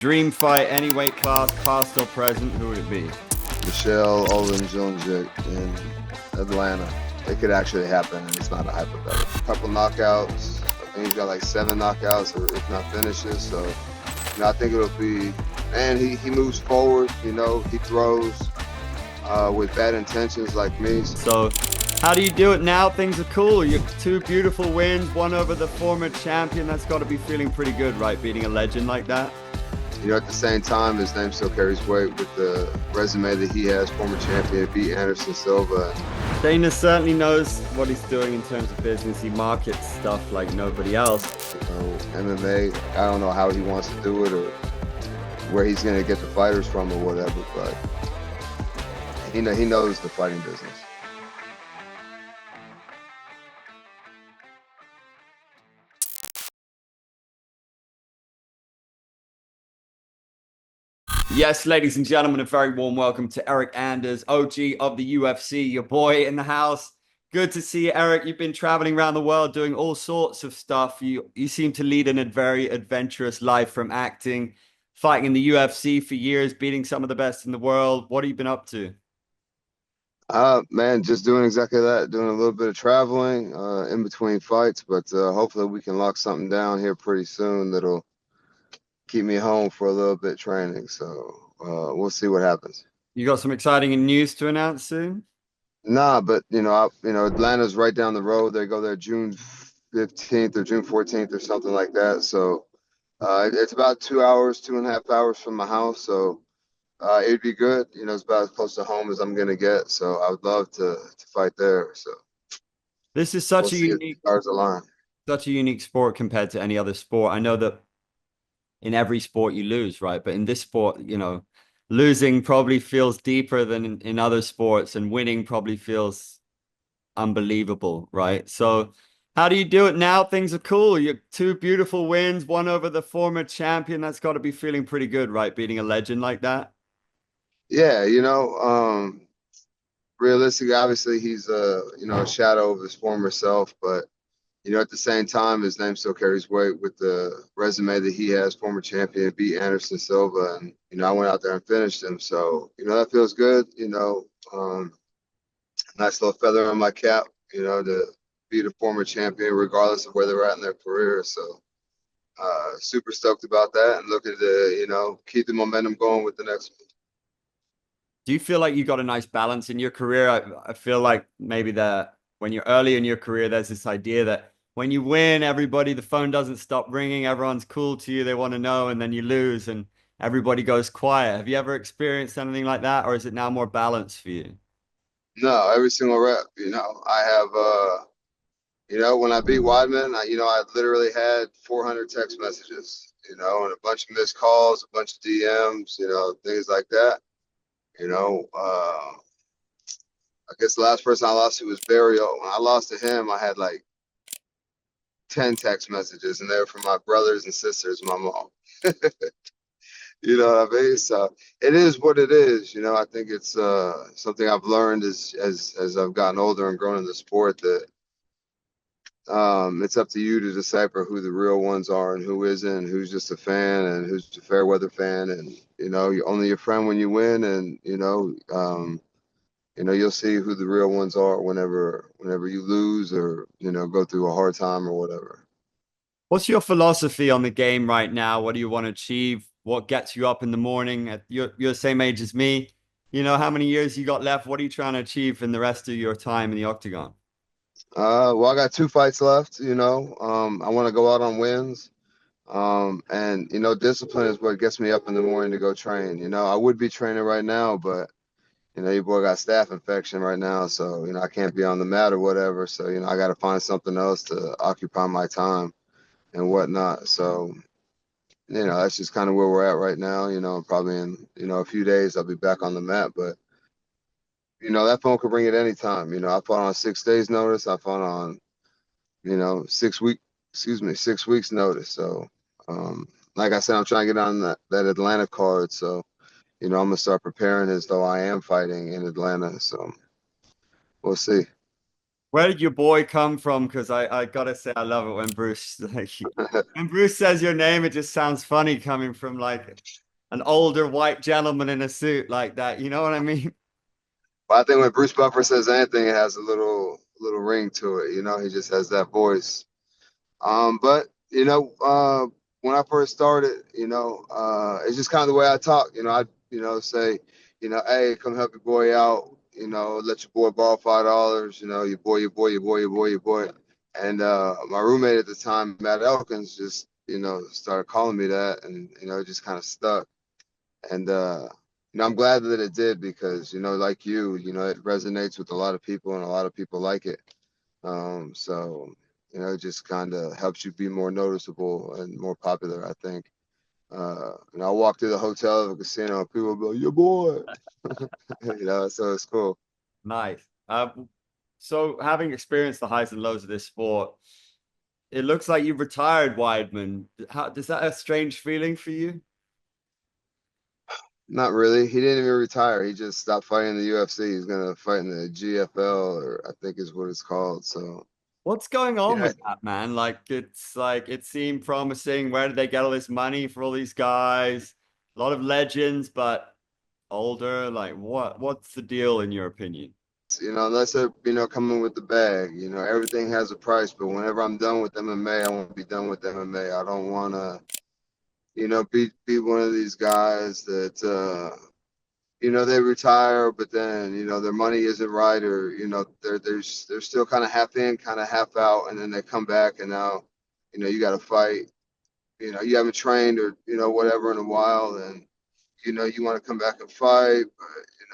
Dream fight, any weight class, past or present, who would it be? Michał Oleksiejczuk in Atlanta. It could actually happen, and it's not a hypothetical. A couple knockouts. I think he's got like 7 knockouts, or if not finishes. So, I think it'll be. And he moves forward. He throws with bad intentions like me. So, how do you do it now? Things are cool. You have 2 beautiful wins, one over the former champion. That's got to be feeling pretty good, right? Beating a legend like that. At the same time, his name still carries weight with the resume that he has. Former champion, beat Anderson Silva. Dana certainly knows what he's doing in terms of business. He markets stuff like nobody else. MMA, I don't know how he wants to do it or where he's going to get the fighters from or whatever, but he knows the fighting business. Yes, ladies and gentlemen, a very warm welcome to Eryk Anders, OG of the UFC, your boy in the house. Good to see you, Eryk. You've been traveling around the world doing all sorts of stuff. You seem to lead a very adventurous life, from acting, fighting in the UFC for years, beating some of the best in the world. What have you been up to? Man, just doing exactly that, doing a little bit of traveling in between fights, but hopefully we can lock something down here pretty soon that'll keep me home for a little bit training. So we'll see what happens. You got some exciting news to announce soon? Nah, but Atlanta's right down the road. They go there June 15th or June 14th or something like that. So it's about 2 hours, 2.5 hours from my house. So it'd be good. It's about as close to home as I'm gonna get. So I would love to fight there. So This is such we'll a see if the stars align. such a unique sport compared to any other sport. I know that in every sport you lose, right? But in this sport, losing probably feels deeper than in other sports, and winning probably feels unbelievable, right? So how do you do it now? Things are cool. You have 2 beautiful wins, one over the former champion. That's got to be feeling pretty good, right? Beating a legend like that. Yeah, realistically, obviously he's a shadow of his former self, but at the same time, his name still carries weight with the resume that he has. Former champion, beat Anderson Silva, and I went out there and finished him. So that feels good. Nice little feather on my cap. To beat a former champion, regardless of where they're at in their career. So super stoked about that, and looking to keep the momentum going with the next one. Do you feel like you got a nice balance in your career? I feel like maybe that when you're early in your career, there's this idea that when you win, the phone doesn't stop ringing, everyone's cool to you, they want to know, and then you lose and everybody goes quiet. Have you ever experienced anything like that, or is it now more balanced for you? No, every single rep. I have. When I beat Weidman, I literally had 400 text messages. And a bunch of missed calls, a bunch of DMs. Things like that. I guess the last person I lost to was Barrio. When I lost to him, I had like 10 text messages, and they were from my brothers and sisters, my mom. You know what I mean? So it is what it is. I think it's something I've learned as I've gotten older and grown in the sport, that it's up to you to decipher who the real ones are and who isn't, who's just a fan and who's a fair weather fan. And you're only your friend when you win, and you'll see who the real ones are whenever you lose or go through a hard time or whatever. What's your philosophy on the game right now? What do you want to achieve? What gets you up in the morning? You're the same age as me. How many years you got left? What are you trying to achieve in the rest of your time in the octagon? Well, I got 2 fights left. I want to go out on wins. And discipline is what gets me up in the morning to go train. I would be training right now, but your boy got staph infection right now, so I can't be on the mat or whatever. So I got to find something else to occupy my time and whatnot. So that's just kind of where we're at right now. Probably in a few days I'll be back on the mat, but that phone could ring at any time. I fought on 6 days notice. I fought on 6 weeks notice. So like I said, I'm trying to get on that Atlanta card. So I'm gonna start preparing as though I am fighting in Atlanta. So we'll see. Where did your boy come from? Because I gotta say I love it when Bruce like when Bruce says your name, it just sounds funny coming from like an older white gentleman in a suit like that. You know what I mean? But I think when Bruce Buffer says anything, it has a little ring to it. He just has that voice. But when I first started, it's just kind of the way I talk. I say, hey, come help your boy out. Let your boy borrow $5. Your boy, your boy, your boy, your boy, your boy. And my roommate at the time, Matt Elkins, just started calling me that, and it just kind of stuck. And I'm glad that it did because like it resonates with a lot of people, and a lot of people like it. So it just kind of helps you be more noticeable and more popular, I think. I walk through the hotel of a casino, and people will be like, "Your boy," so it's cool. Nice. So having experienced the highs and lows of this sport, it looks like you've retired, Weidman. How does that a strange feeling for you? Not really. He didn't even retire. He just stopped fighting in the UFC. He's gonna fight in the GFL, or I think is what it's called. So What's going on yeah, with that, man? Like it seemed promising. Where did they get all this money for all these guys? A lot of legends, but older. Like what's the deal in your opinion? unless they're coming with the bag, everything has a price. But whenever I'm done with MMA, I want to be done with MMA. I don't want to, be one of these guys that they retire, but then their money isn't right, or they're still kind of half in, kind of half out, and then they come back, and now you got to fight. You haven't trained or whatever in a while, and you want to come back and fight, but you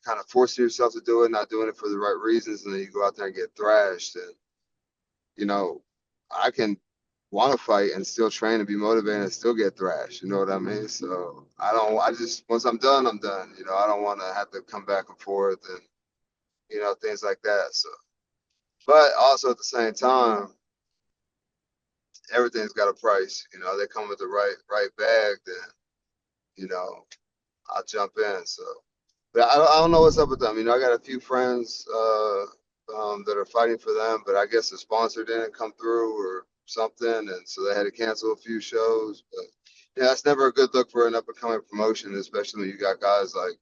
kind of forcing yourself to do it, not doing it for the right reasons, and then you go out there and get thrashed. And you know, I can want to fight and still train and be motivated and still get thrashed. You know what I mean? So I don't. I just once I'm done, I'm done. I don't want to have to come back and forth and things like that. So, but also at the same time, everything's got a price. They come with the right bag, then you know I'll jump in. So, but I don't know what's up with them. I got a few friends that are fighting for them, but I guess the sponsor didn't come through or something, and so they had to cancel a few shows. But yeah, that's never a good look for an up and coming promotion, especially when you got guys like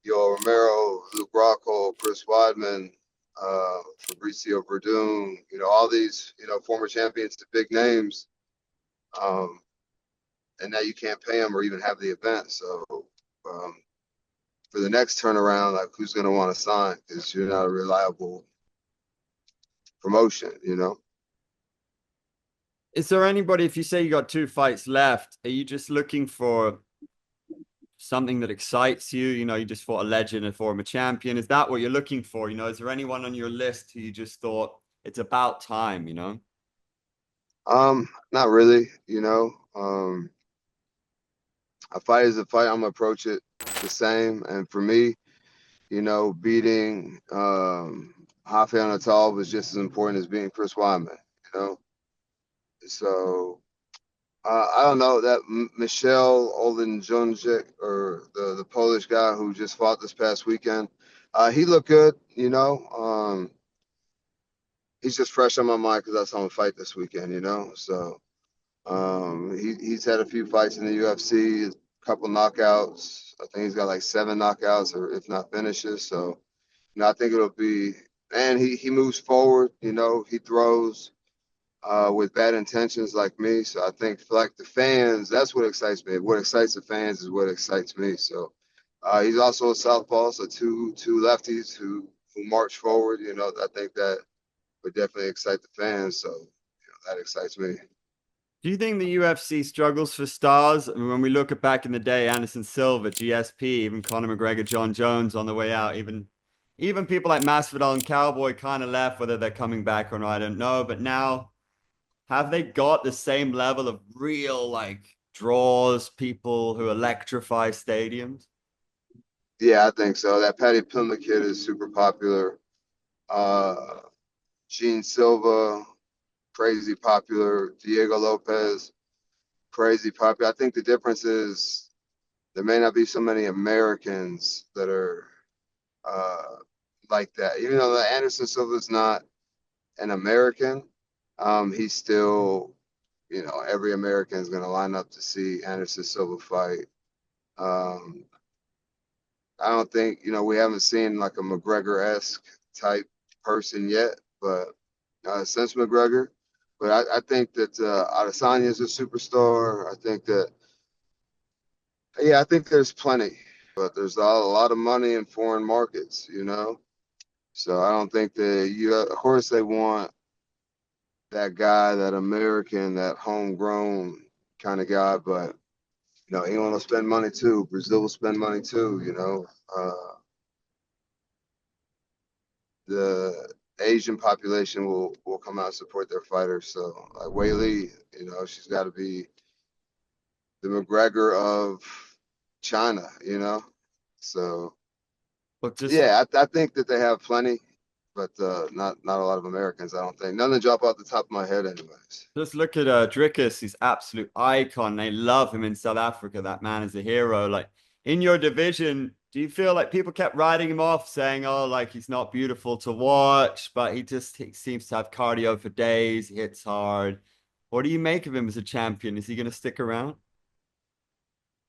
Yo Romero, Luke Rockhold, Chris Weidman, Fabricio Verdun. All these former champions to big names, um, and now you can't pay them or even have the event. So. Um, for the next turnaround, like who's going to want to sign because you're not a reliable promotion. Is there anybody, if you say you got two fights left, are you just looking for something that excites you? You just fought a legend and former champion. Is that what you're looking for? Is there anyone on your list who you just thought it's about time? Not really. A fight is a fight. I'm gonna approach it the same. And for me, beating Rafael Natal was just as important as beating Chris Weidman. You know, so I don't know that Michał Oleksiejczuk or the Polish guy who just fought this past weekend. He looked good. He's just fresh on my mind because I saw him fight this weekend. So he's had a few fights in the UFC, a couple knockouts. I think he's got like 7 knockouts, or if not finishes. So I think it'll be. And he moves forward. He throws with bad intentions like me. So I think for like the fans, that's what excites me. What excites the fans is what excites me. So he's also a southpaw, so two lefties who march forward. I think that would definitely excite the fans. So that excites me. Do you think the UFC struggles for stars? I mean, when we look at back in the day, Anderson Silva, GSP, even Conor McGregor, John Jones on the way out, even people like Masvidal and Cowboy kind of left, whether they're coming back or not, I don't know. But now, have they got the same level of real like draws, people who electrify stadiums? Yeah, I think so. That Patty Pimblett kid is super popular. Uh, Gene Silva, crazy popular. Diego Lopez, crazy popular. I think the difference is there may not be so many Americans that are uh, like that. Even though Anderson Silva's not an American, he's still, every American is going to line up to see Anderson Silva fight. Um, I don't think, we haven't seen like a McGregor-esque type person yet, but since McGregor. But I think that Adesanya is a superstar. I think that, yeah, I think there's plenty, but there's a lot of money in foreign markets. So I don't think of course they want that guy, that American, that homegrown kind of guy, but England will spend money too. Brazil will spend money too. The Asian population will come out and support their fighters. So like Wei Li, she's got to be the McGregor of China. So But just yeah, I think that they have plenty, but not a lot of Americans. I don't think none that drop off the top of my head, anyways. just look at Dricus, he's absolute icon. They love him in South Africa. That man is a hero. Like in your division, do you feel like people kept writing him off, saying, "Oh, like he's not beautiful to watch," but he seems to have cardio for days, he hits hard. What do you make of him as a champion? Is he going to stick around?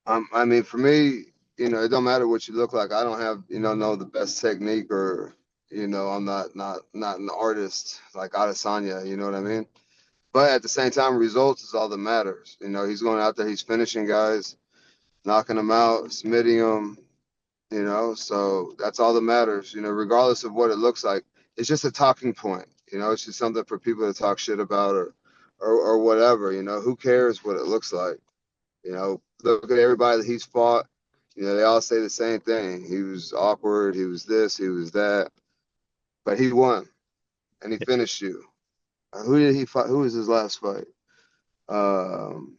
I mean, for me, it don't matter what you look like. I don't have, know the best technique, or, I'm not an artist like Adesanya. You know what I mean? But at the same time, results is all that matters. He's going out there, he's finishing guys, knocking them out, submitting them. So that's all that matters. Regardless of what it looks like, it's just a talking point. It's just something for people to talk shit about, or whatever. Who cares what it looks like? Look at everybody that he's fought. They all say the same thing. He was awkward. He was this. He was that. But he won, and he finished you. Who did he fight? Who was his last fight? Um,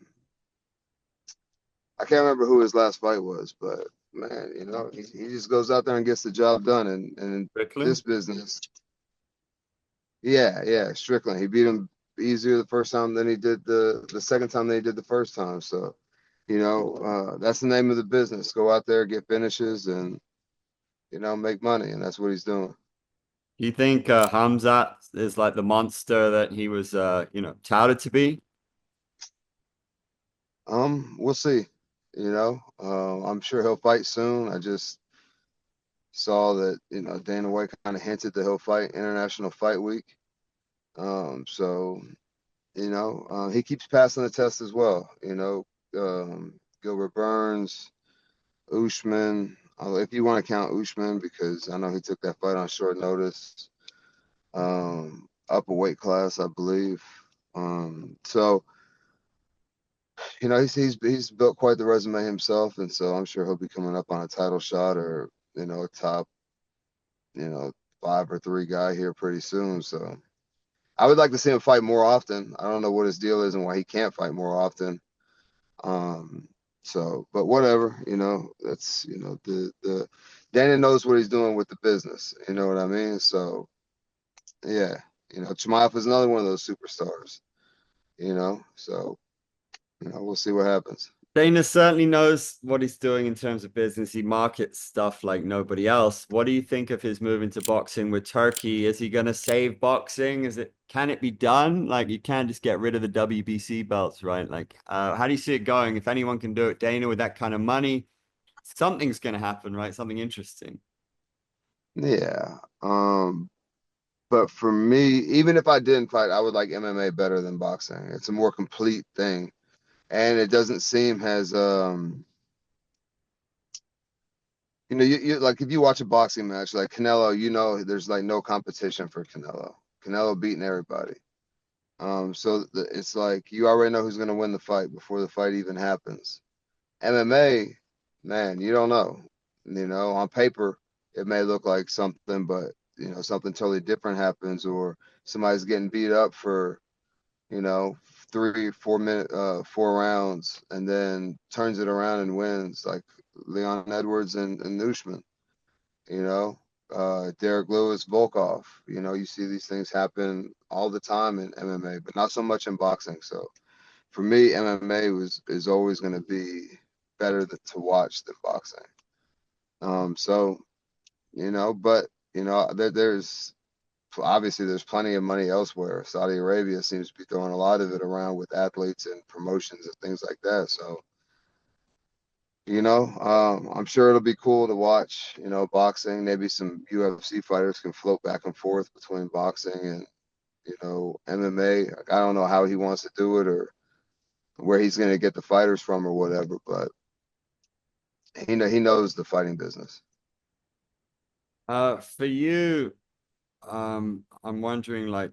I can't remember who his last fight was, but man, he just goes out there and gets the job done. And Strickland? this business, yeah, Strickland. He beat him easier the first time than he did the second time than he did the first time. So, that's the name of the business. Go out there, get finishes, and make money, and that's what he's doing. Do you think Hamzat is like the monster that he was, touted to be? We'll see. I'm sure he'll fight soon. I just saw that Dana White kind of hinted that he'll fight International Fight Week. So he keeps passing the test as well. Gilbert Burns, Usman. If you want to count Usman, because I know he took that fight on short notice. Up a weight class, I believe. So he's built quite the resume himself, and so I'm sure he'll be coming up on a title shot, or a top, 5 or 3 guy here pretty soon. So I would like to see him fight more often. I don't know what his deal is and why he can't fight more often. But whatever, that's the Dana knows what he's doing with the business. You know what I mean? So yeah, Chimaev is another one of those superstars. So we'll see what happens. Dana certainly knows what he's doing in terms of business. He markets stuff like nobody else. What do you think of his move into boxing with Turkey? Is he going to save boxing? Can it be done? Like you can't just get rid of the WBC belts, right? Like, how do you see it going? If anyone can do it, Dana, with that kind of money, something's going to happen, right? Something interesting. Yeah. But for me, even if I didn't fight, I would like MMA better than boxing. It's a more complete thing, and it doesn't seem as you like if you watch a boxing match like Canelo, there's like no competition for Canelo. Canelo beating everybody. So it's like you already know who's gonna win the fight before the fight even happens. MMA, man, you don't know. On paper, it may look like something, but something totally different happens, or somebody's getting beat up for, you know, 3 4 minute 4 rounds, and then turns it around and wins, like Leon Edwards and Usman, Derek Lewis, Volkov. You see these things happen all the time in MMA, but not so much in boxing. So for me, MMA is always going to be better to watch than boxing. So but there's obviously there's plenty of money elsewhere. Saudi Arabia seems to be throwing a lot of it around with athletes and promotions and things like that. So, I'm sure it'll be cool to watch, boxing. Maybe some UFC fighters can float back and forth between boxing and, MMA. Like, I don't know how he wants to do it or where he's going to get the fighters from or whatever, but he knows the fighting business. For you, I'm wondering, like,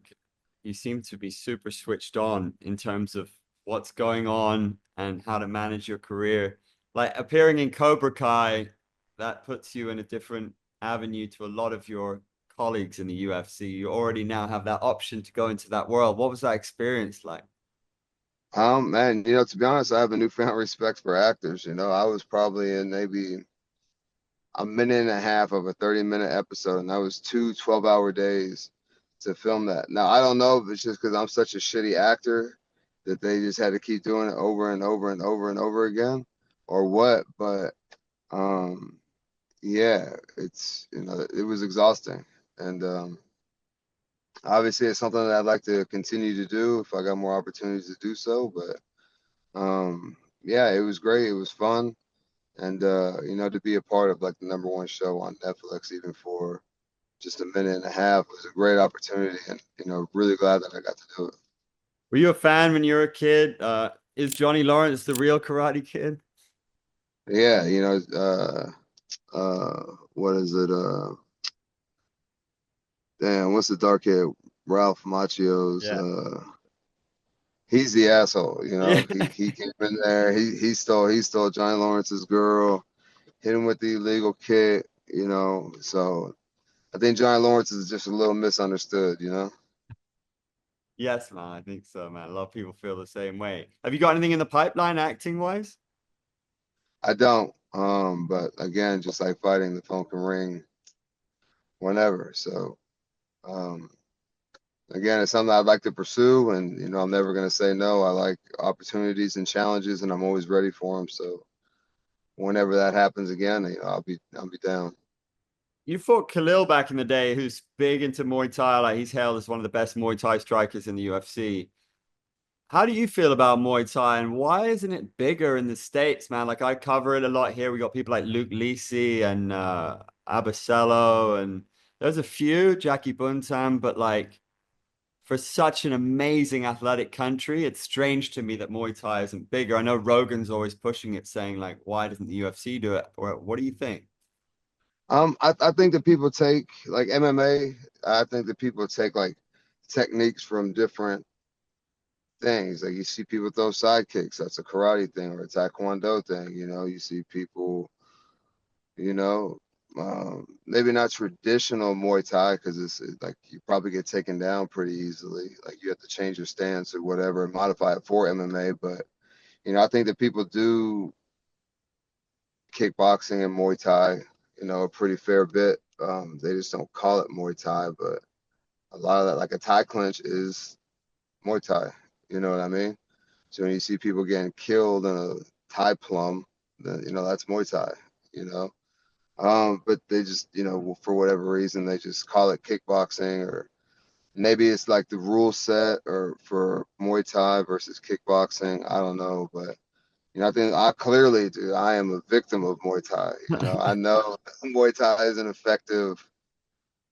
you seem to be super switched on in terms of what's going on and how to manage your career. Like appearing in Cobra Kai, that puts you in a different avenue to a lot of your colleagues in the UFC. You already now have that option to go into that world. What was that experience like? Man, to be honest, I have a newfound respect for actors. I was probably in maybe a minute and a half of a 30-minute episode, and that was 2 12-hour days to film that. Now, I don't know if it's just because I'm such a shitty actor that they just had to keep doing it over and over and over and over again or what, but yeah, it was exhausting. And obviously it's something that I'd like to continue to do if I got more opportunities to do so, but yeah, it was great. It was fun. And to be a part of like the #1 show on Netflix, even for just a minute and a half, was a great opportunity, and really glad that I got to do it. Were you a fan when you were a kid? Is Johnny Lawrence the real Karate Kid? Yeah, what is it? Damn, what's the dark head? Ralph Macchio's. Yeah. He's the asshole. Yeah. He came in there. He stole Johnny Lawrence's girl, hit him with the illegal kick. So I think Johnny Lawrence is just a little misunderstood. Yes, man. I think so, man. A lot of people feel the same way. Have you got anything in the pipeline acting wise? I don't. But again, just like fighting, the phone can ring whenever. So, um, again, it's something I'd like to pursue, and I'm never gonna say no. I like opportunities and challenges, and I'm always ready for them. So, whenever that happens again, I'll be down. You fought Khalil back in the day, who's big into Muay Thai. Like he's hailed as one of the best Muay Thai strikers in the UFC. How do you feel about Muay Thai and why isn't it bigger in the States, man? Like I cover it a lot here. We got people like Luke Lisi and Abasello, and there's a few, Jackie Buntam, but like for such an amazing athletic country, it's strange to me that Muay Thai isn't bigger. I know Rogan's always pushing it, saying like, why doesn't the UFC do it? Or what do you think? I think that people take like MMA. I think that people take like techniques from different things. Like you see people throw side kicks. That's a karate thing or a taekwondo thing. You see people, you know, maybe not traditional Muay Thai because it's like you probably get taken down pretty easily. Like you have to change your stance or whatever and modify it for MMA. But I think that people do kickboxing and Muay Thai, a pretty fair bit. They just don't call it Muay Thai, but a lot of that, like a Thai clinch, is Muay Thai. You know what I mean? So when you see people getting killed in a Thai plum, then that's Muay Thai. You know, but they just for whatever reason they just call it kickboxing, or maybe it's like the rule set or for Muay Thai versus kickboxing. I don't know, but I think I clearly do. I am a victim of Muay Thai. I know Muay Thai is an effective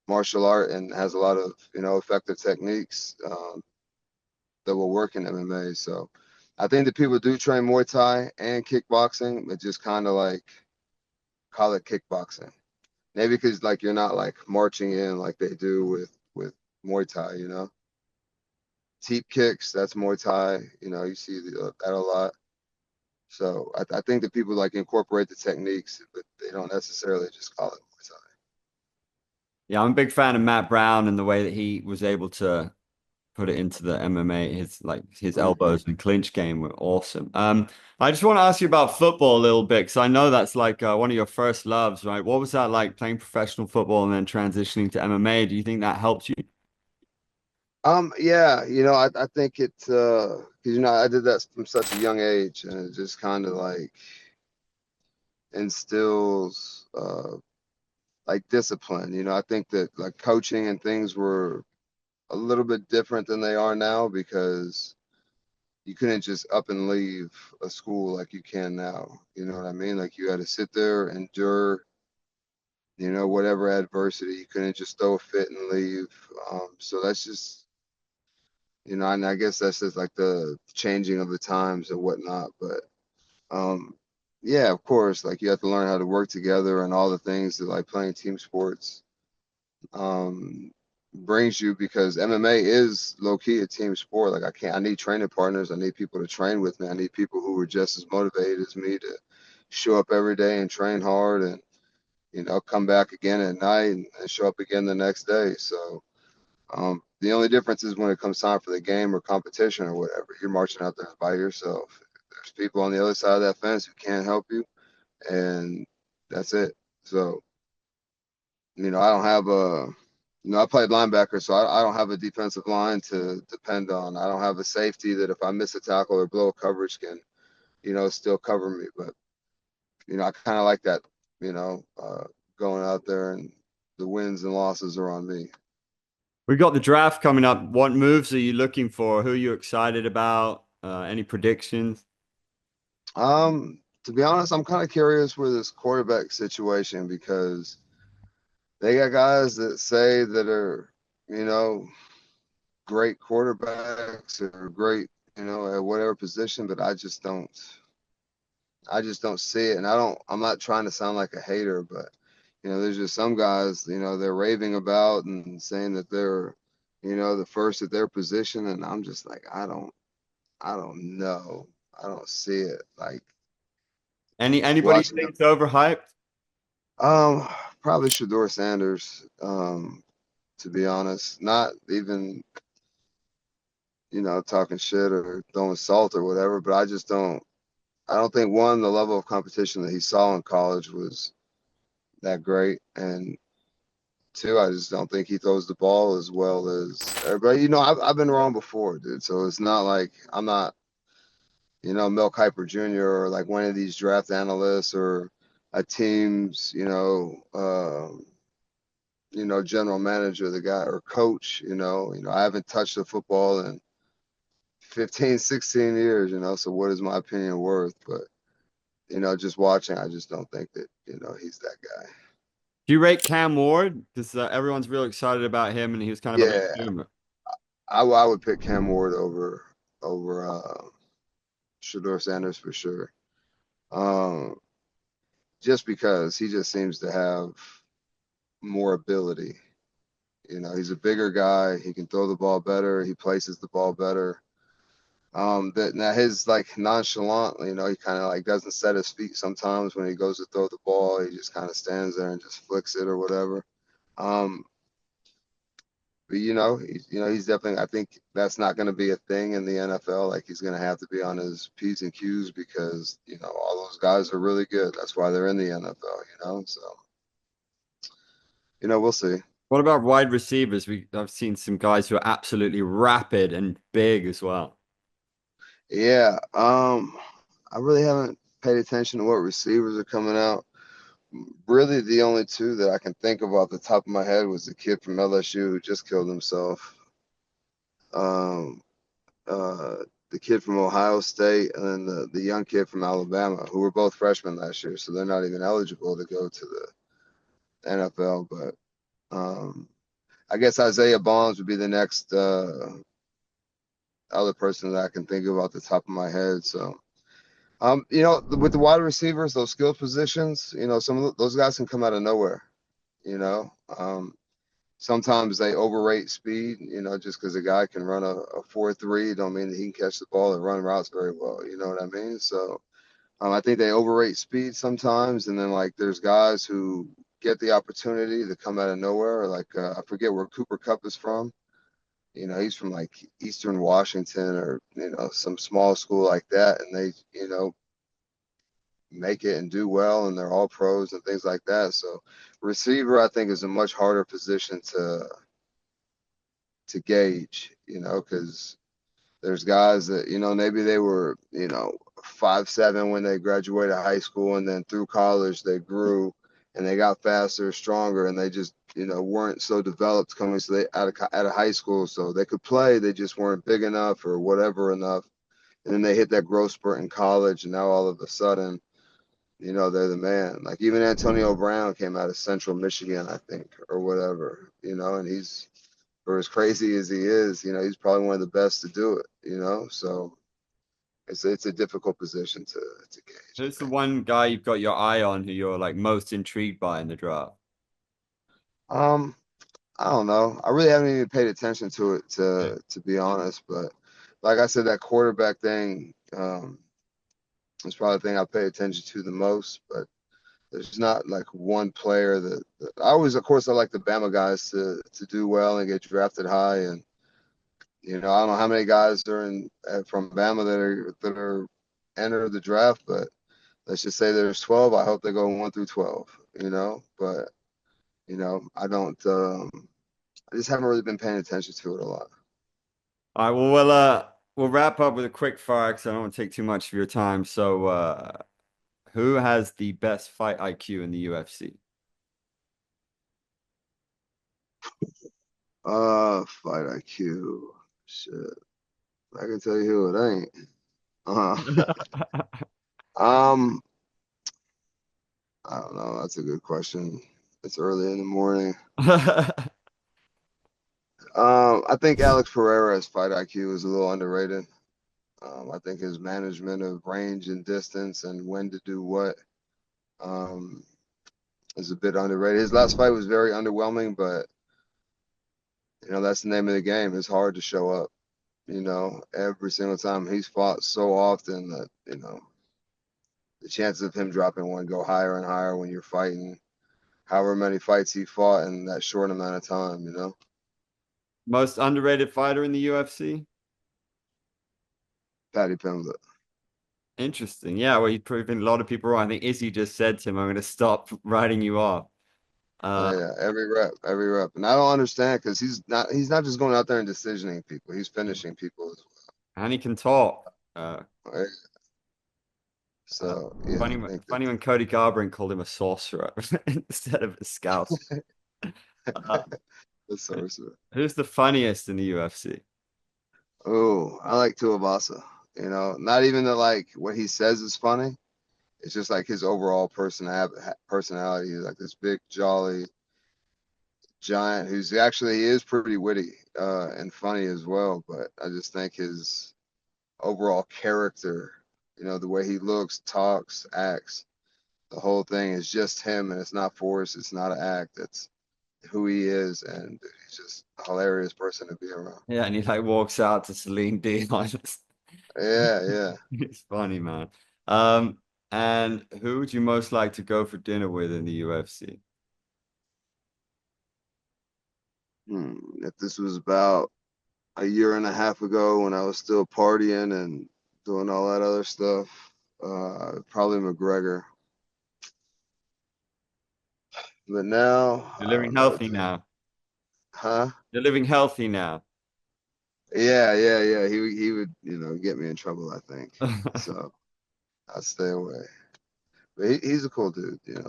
martial art and has a lot of effective techniques that will work in MMA. So I think that people do train Muay Thai and kickboxing, but just kind of like call it kickboxing. Maybe because like you're not like marching in like they do with Muay Thai. Teep kicks, that's Muay Thai. You see that a lot. So I think that people like incorporate the techniques, but they don't necessarily just call it Muay Thai. Yeah, I'm a big fan of Matt Brown and the way that he was able to put it into the MMA. His Mm-hmm. elbows and clinch game were awesome. I just want to ask you about football a little bit because I know that's like one of your first loves, right? What was that like playing professional football and then transitioning to MMA? Do you think that helped you? Yeah, I think it, 'cause I did that from such a young age, and it just kind of like instills like discipline. You know, I think that like coaching and things were a little bit different than they are now because you couldn't just up and leave a school like you can now. You know what I mean? Like you had to sit there, endure, you know, whatever adversity. You couldn't just throw a fit and leave. So that's just, you know, and I guess that's just like the changing of the times and whatnot. But um, yeah, of course, like you have to learn how to work together and all the things that like playing team sports um, brings you because MMA is low key a team sport. Like I need training partners. I need people to train with me. I need people who are just as motivated as me to show up every day and train hard and, you know, come back again at night and show up again the next day. So the only difference is when it comes time for the game or competition or whatever, you're marching out there by yourself. There's people on the other side of that fence who can't help you, and that's it. So, you know, I don't have a, you know, I played linebacker, so I don't have a defensive line to depend on. I don't have a safety that if I miss a tackle or blow a coverage can, you know, still cover me. But, you know, I kind of like that, you know, going out there and the wins and losses are on me. We got the draft coming up. What moves are you looking for? Who are you excited about? Any predictions? To be honest, I'm kind of curious with this quarterback situation because they got guys that say that are, you know, great quarterbacks or great, you know, at whatever position, but I just don't see it. And I'm not trying to sound like a hater, but you know, there's just some guys, you know, they're raving about and saying that they're, you know, the first at their position. And I'm just like, I don't know. I don't see it. Like just Anybody you watching them. think's overhyped? Um, Probably Shador Sanders, to be honest. Not even, you know, talking shit or throwing salt or whatever, but I don't think one, the level of competition that he saw in college was that great. And two, I just don't think he throws the ball as well as everybody. You know, I've been wrong before, dude. So it's not like I'm not, you know, Mel Kiper Jr. or like one of these draft analysts or a team's, you know, general manager, the guy or coach, you know, I haven't touched the football in 15, 16 years, you know, so what is my opinion worth? But, you know, just watching, I just don't think that, you know, he's that guy. Do you rate Cam Ward? Because everyone's real excited about him, and he was kind of a late Yeah, bloomer. I would pick Cam Ward over Shador Sanders for sure. Um, just because he just seems to have more ability. You know, he's a bigger guy. He can throw the ball better. He places the ball better. That now his like nonchalant, you know, he kind of like doesn't set his feet sometimes when he goes to throw the ball. He just kind of stands there and just flicks it or whatever. Um, but you know, he's definitely. I think that's not going to be a thing in the NFL. Like he's going to have to be on his P's and Q's because you know all those guys are really good. That's why they're in the NFL. You know, so you know we'll see. What about wide receivers? I've seen some guys who are absolutely rapid and big as well. Yeah, I really haven't paid attention to what receivers are coming out. Really, the only two that I can think of off the top of my head was the kid from LSU who just killed himself. Um, uh, the kid from Ohio State and then the young kid from Alabama, who were both freshmen last year, so they're not even eligible to go to the NFL. But I guess Isaiah Bonds would be the next other person that I can think of off the top of my head. So, you know, with the wide receivers, those skill positions, you know, some of those guys can come out of nowhere. You know, sometimes they overrate speed. You know, just because a guy can run a 4.3, don't mean that he can catch the ball and run routes very well. You know what I mean? So I think they overrate speed sometimes, and then like there's guys who get the opportunity to come out of nowhere. Like I forget where Cooper Kupp is from. You know, he's from like Eastern Washington or you know some small school like that, and they you know make it and do well, and they're all pros and things like that. So receiver, I think, is a much harder position to gauge. You know, because there's guys that you know maybe they were you know 5'7" when they graduated high school, and then through college they grew. and they got faster, stronger, and they just, weren't so developed coming so they out of high school, so they could play. They just weren't big enough or whatever enough. And then they hit that growth spurt in college, and now all of a sudden, they're the man. Like even Antonio Brown came out of Central Michigan, I think, or whatever, and he's, for as crazy as he is, he's probably one of the best to do it, So it's a difficult position to gauge, Who's I the think. one guy you've got your eye on who you're like most intrigued by in the draft? Um, I don't know. I really haven't even paid attention to it to be honest, but like I said, that quarterback thing is probably the thing I pay attention to the most. But there's not like one player that I always, of course, I like the Bama guys to do well and get drafted high, and I don't know how many guys are in from Bama that are enter the draft, but let's just say there's 12. I hope they go 1 through 12. But I don't. I just haven't really been paying attention to it a lot. All right, well, we'll wrap up with a quick fire because I don't want to take too much of your time. So, who has the best fight IQ in the UFC? Fight IQ. Shit, I can tell you who it ain't. Uh, um, I don't know. That's a good question. It's early in the morning. I think Alex Pereira's fight IQ is a little underrated. I think his management of range and distance and when to do what um, is a bit underrated. His last fight was very underwhelming, but that's the name of the game. It's hard to show up. Every single time he's fought so often that the chances of him dropping one go higher and higher when you're fighting. However many fights he fought in that short amount of time. Most underrated fighter in the UFC? Patty Pimblett. Interesting. Yeah, well, you've proven a lot of people wrong. I think Izzy just said to him, I'm going to stop writing you off. Uh, Yeah, every rep, every rep. And I don't understand because he's not just going out there and decisioning people. He's finishing people as and he can talk. well. Right? Uh, So yeah, funny, I think funny when Cody Garbrandt called him a sorcerer instead of a scout. Uh, that's so sweet. who's the funniest in the UFC? Oh, I like Tuivasa. Not even that like what he says is funny. It's just like his overall personality. He's like this big, jolly giant who's actually he is pretty witty and funny as well. But I just think his overall character, the way he looks, talks, acts, the whole thing is just him, and it's not forced. It's not an act. It's who he is, and he's just a hilarious person to be around. Yeah, and he like walks out to Celine Dion. Yeah, yeah. It's funny, man. Um, and who would you most like to go for dinner with in the UFC? If this was about a year and a half ago when I was still partying and doing all that other stuff, probably McGregor. But now, You're I living don't know, healthy dude. now. Huh? You're living healthy now. Yeah, yeah, yeah. He would, get me in trouble, I think. So I'd stay away. But he's a cool dude. Yeah,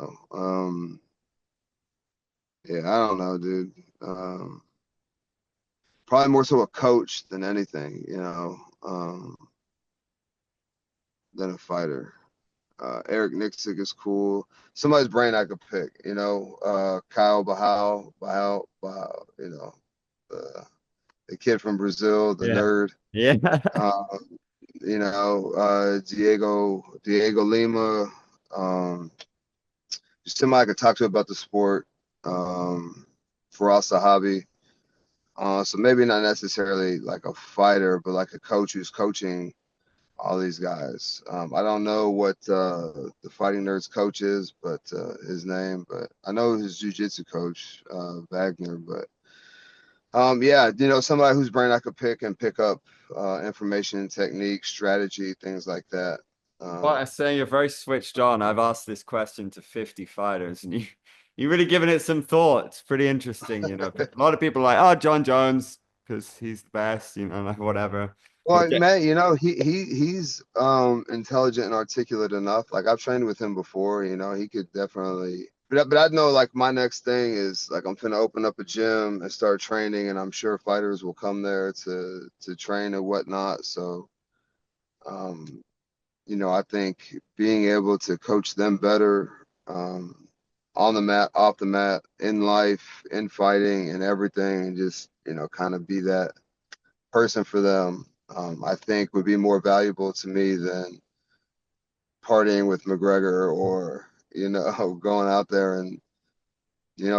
I don't know, dude. Probably more so a coach than anything, than a fighter. Eric Nixick is cool. Somebody's brain I could pick, Kyle Bahal, the kid from Brazil, the Yeah. nerd. Yeah. Um, Diego Lima. Um, just somebody I could talk to about the sport. Faraz Sahabi. So maybe not necessarily like a fighter, but like a coach who's coaching all these guys. I don't know what the Fighting Nerds coach is, but his name, but I know his jiu-jitsu coach, Wagner. But yeah, somebody whose brain I could pick up information, technique, strategy, things like that. Well, Um, I'm saying you're very switched on. I've asked this question to 50 fighters, and you really given it some thought. It's pretty interesting. A lot of people are like, oh, John Jones, because he's the best, like whatever. But well, yeah, man, he's intelligent and articulate enough. Like I've trained with him before. He could definitely. but I know like my next thing is like I'm gonna open up a gym and start training, and I'm sure fighters will come there to train and whatnot. So, um, I think being able to coach them better, on the mat, off the mat, in life, in fighting, and everything, and just kind of be that person for them, I think would be more valuable to me than partying with McGregor or going out there and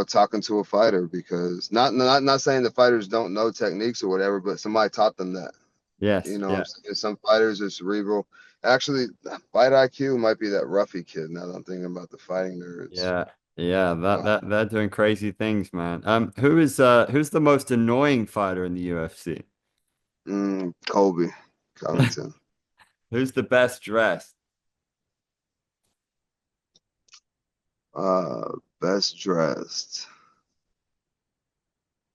talking to a fighter, because not saying the fighters don't know techniques or whatever, but somebody taught them that. Yes, yeah, I'm saying? Some fighters are cerebral. Actually, fight IQ might be that Ruffy kid now that I'm thinking about the fighting nerds. yeah, yeah. That Uh, that they're doing crazy things, man. Who's the most annoying fighter in the UFC? Colby Covington. Who's the best dressed? Best dressed.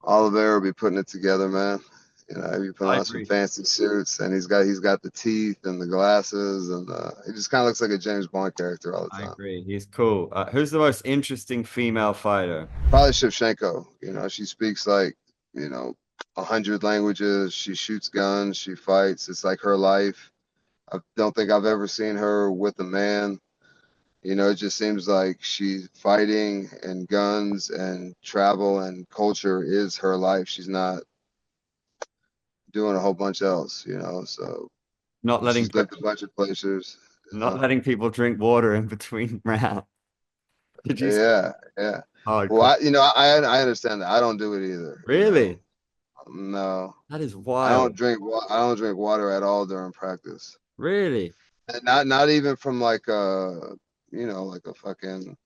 Oliveira will be putting it together, man. He'll be putting I on some agree. fancy suits, and he's got the teeth and the glasses, and he just kind of looks like a James Bond character all I the time. agree. He's cool. Who's the most interesting female fighter? Probably Shevchenko. She speaks like, 100 languages. She shoots guns. She fights. It's like her life. I don't think I've ever seen her with a man. It just seems like she's fighting and guns and travel and culture is her life. She's not doing a whole bunch else. So Not letting she's lived a bunch of places. not letting people drink water in between rounds. Did you see Yeah, yeah. Well, hardcore? I understand that. I don't do it either. Really? No, That is I don't wild. drink. I don't drink water at all during practice. Really? And not even from like like a fucking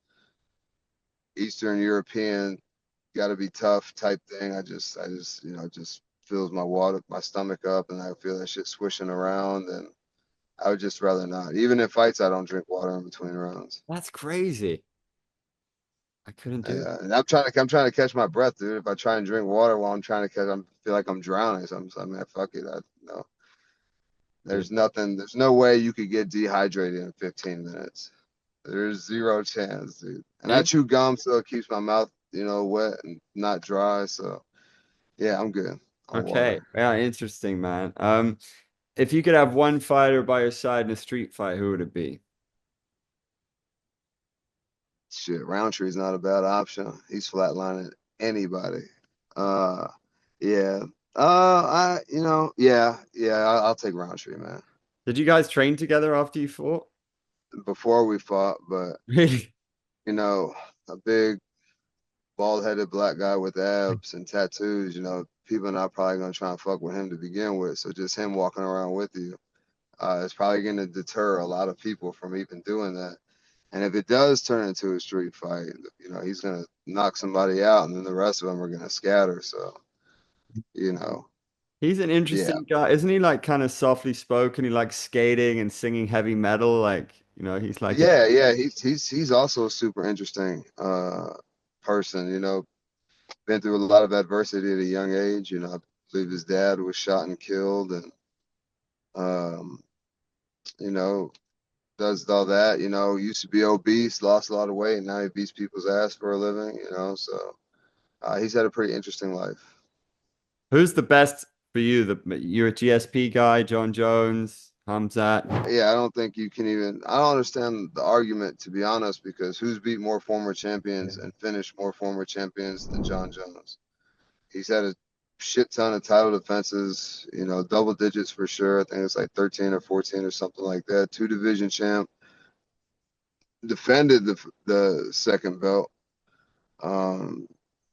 Eastern European, got to be tough type thing. I just just fills my stomach up, and I feel that shit swishing around, and I would just rather not. Even in fights, I don't drink water in between rounds. That's crazy. I couldn't do Yeah, and I'm trying to catch my breath, dude. If I try and drink water while I'm trying to catch, I feel like I'm drowning. So I'm just like, man, fuck it. that. There's nothing. There's no way you could get dehydrated in 15 minutes. There's zero chance, dude. And I Yeah. chew gum so it keeps my mouth, wet and not dry. So yeah, I'm good on Okay. water. Yeah, interesting, man. If you could have one fighter by your side in a street fight, who would it be? Shit, Roundtree's not a bad option. He's flatlining anybody. Uh, yeah. Yeah. I'll take Roundtree, man. Did you guys train together after you fought? Before we fought, but Really? you know, a big bald-headed black guy with abs and tattoos, people are not probably gonna try and fuck with him to begin with. So just him walking around with you, is probably gonna deter a lot of people from even doing that. And if it does turn into a street fight, he's gonna knock somebody out, and then the rest of them are gonna scatter. So, you know, He's an yeah, interesting guy, isn't he? Like kind of softly spoken. He likes skating and singing heavy metal. Like, he's like a yeah. He's also a super interesting person. Been through a lot of adversity at a young age. I believe his dad was shot and killed, and um, you know, does all that. Used to be obese, lost a lot of weight, and now he beats people's ass for a living. So he's had a pretty interesting life. who's the best for you? You're a GSP guy, John Jones, Hamzat. Yeah, I don't think you can even. I don't understand the argument, to be honest, because who's beat more former champions and finished more former champions than John Jones? He's had a shit ton of title defenses, double digits for sure. I think it's like 13 or 14 or something like that. Two division champ, defended the second belt. Um,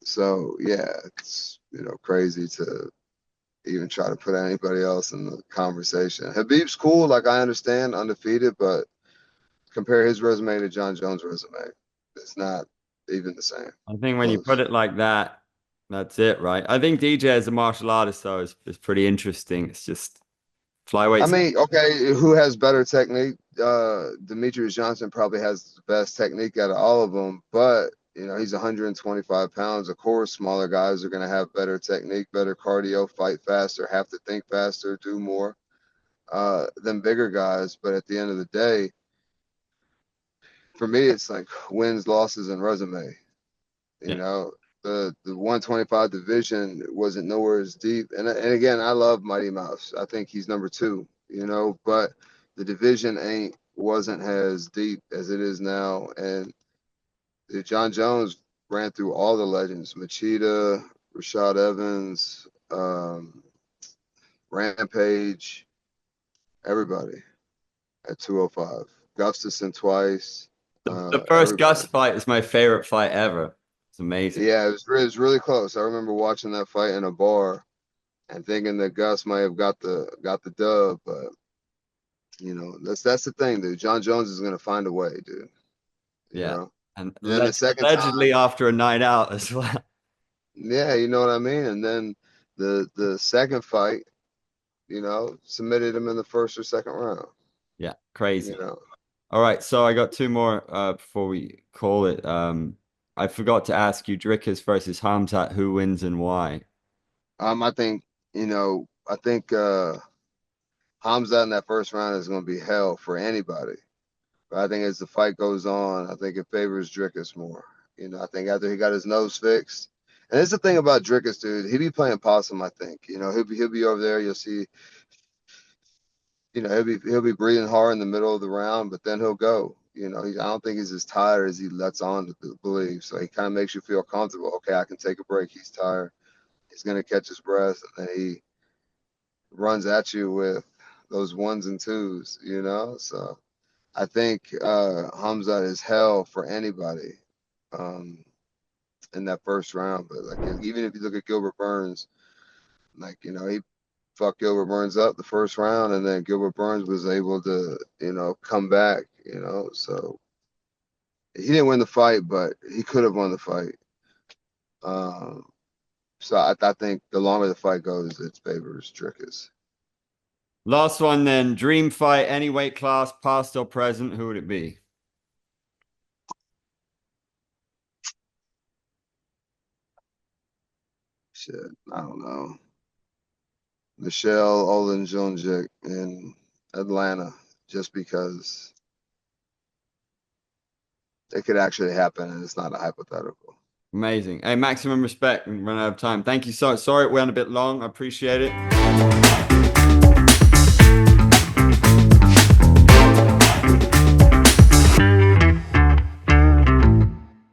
so yeah, it's crazy to even try to put anybody else in the conversation. Habib's cool, like I understand, undefeated, but compare his resume to John Jones' resume. It's not even the same. I think when you put Close. it like that, that's it, right? I think DJ as a martial artist, though, is pretty interesting. It's just I flyweights. mean, okay, who has better technique? Demetrius Johnson probably has the best technique out of all of them, but he's 125 pounds. Of course, smaller guys are going to have better technique, better cardio, fight faster, have to think faster, do more than bigger guys. But at the end of the day, for me, it's like wins, losses, and resume. You Yeah. know, the 125 division wasn't nowhere as deep. And again, I love Mighty Mouse. I think he's number 2. You know, but the division wasn't as deep as it is now. And John Jones ran through all the legends: Machida, Rashad Evans, Rampage, everybody at 205. Gustafson twice. The first Everybody. Gus fight is my favorite fight ever. It's amazing. Yeah, it was really close. I remember watching that fight in a bar and thinking that Gus might have got the dub, but you know, that's the thing, dude. John Jones is gonna find a way, dude. You Yeah. know. And And then the second allegedly time, after a night out as well. yeah, you know what I mean? And then the second fight, you know, submitted him in the first or second round. Yeah, You crazy. know. All right, so I got two more before we call it. I forgot to ask you, Drickers versus Hamzat, who wins and why? I think, I think Hamza in that first round is gonna be hell for anybody. But I think as the fight goes on, I think it favors Drickus more. You know, I think after he got his nose fixed. And it's the thing about Drickus, dude. He be playing possum, I think. You know, he'll be over there. You'll see, he'll be breathing hard in the middle of the round, but then he'll go. You know, I don't think he's as tired as he lets on to believe. So he kind of makes you feel comfortable. Okay, I can take a break. He's tired. He's gonna catch his breath, and then he runs at you with those ones and twos. You know, so I think Hamza is hell for anybody um, in that first round. But like, even if you look at Gilbert Burns, like, he fucked Gilbert Burns up the first round, and then Gilbert Burns was able to, come back. So he didn't win the fight, but he could have won the fight. Um, so I think the longer the fight goes, it favors Drickus. Last one then, dream fight, any weight class, past or present, who would it be? Shit, I don't know. Michelle Oleksiejczuk in Atlanta, just because it could actually happen and it's not a hypothetical. Amazing. Hey, maximum respect. We run out of time. Thank you so sorry it went a bit long. I appreciate it.